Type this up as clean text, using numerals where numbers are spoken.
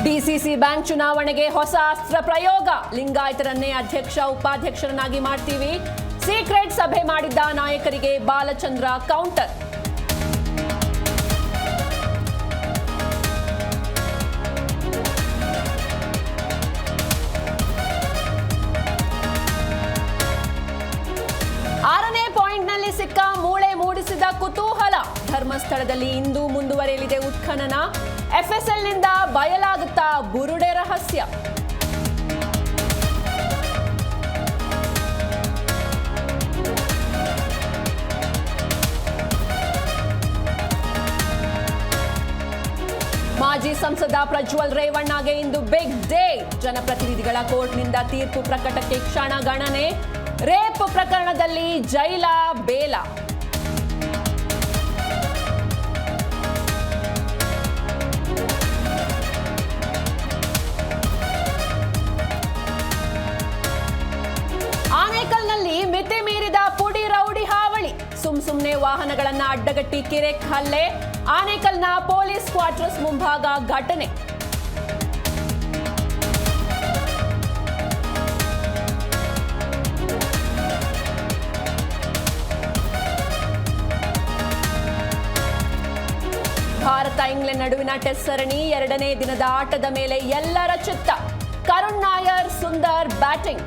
DCC bank ಚುನಾವಣೆಗೆ ಹೊಸ ಅಸ್ತ್ರ ಪ್ರಯೋಗ. ಲಿಂಗಾಯತರನ್ನೇ ಅಧ್ಯಕ್ಷ ಉಪಾಧ್ಯಕ್ಷರನ್ನಾಗಿ ಮಾಡ್ತೀವಿ. ಸೀಕ್ರೆಟ್ ಸಭೆ ಮಾಡಿದ್ದ ನಾಯಕರಿಗೆ ಬಾಲಚಂದ್ರ ಕೌಂಟರ್. ಆರನೇ ಪಾಯಿಂಟ್ನಲ್ಲಿ ಸಿಕ್ಕ ಮೂಳೆ ಮೂಡಿಸಿದ ಕುತೂಹಲ. ಧರ್ಮಸ್ಥಳದಲ್ಲಿ ಇಂದು ಮುಂದುವರೆಯಲಿದೆ ಉತ್ಖನನ. ಎಫ್ಎಸ್ಎಲ್ನಿಂದ ಬಯಲಾಗುತ್ತಾ ಬುರುಡೆ ರಹಸ್ಯ. ಮಾಜಿ ಸಂಸದ ಪ್ರಜ್ವಲ್ ರೇವಣ್ಣಗೆ ಇಂದು ಬಿಗ್ ಡೇ. ಜನಪ್ರತಿನಿಧಿಗಳ ಕೋರ್ಟ್ನಿಂದ ತೀರ್ಪು ಪ್ರಕಟಕ್ಕೆ ಕ್ಷಣ ಗಣನೆ. ರೇಪ್ ಪ್ರಕರಣದಲ್ಲಿ ಜೈಲ ಬೇಲ. ಆನೇಕಲ್ನಲ್ಲಿ ಮಿತಿ ಮೀರಿದ ಪುಡಿ ರೌಡಿ ಹಾವಳಿ. ಸುಮ್ನೆ ವಾಹನಗಳನ್ನ ಅಡ್ಡಗಟ್ಟಿ ಕಿರೆಕ್ ಹಲ್ಲೆ. ಆನೇಕಲ್ನ ಪೊಲೀಸ್ ಕ್ವಾರ್ಟರ್ಸ್ ಮುಂಭಾಗ ಘಟನೆ. ಭಾರತ ಇಂಗ್ಲೆಂಡ್ ನಡುವಿನ ಟೆಸ್ಟ್ ಸರಣಿ ಎರಡನೇ ದಿನದ ಆಟದ ಮೇಲೆ ಎಲ್ಲರ ಚಿತ್ತ. ಕರುಣ್ ನಾಯರ್ ಸುಂದರ್ ಬ್ಯಾಟಿಂಗ್.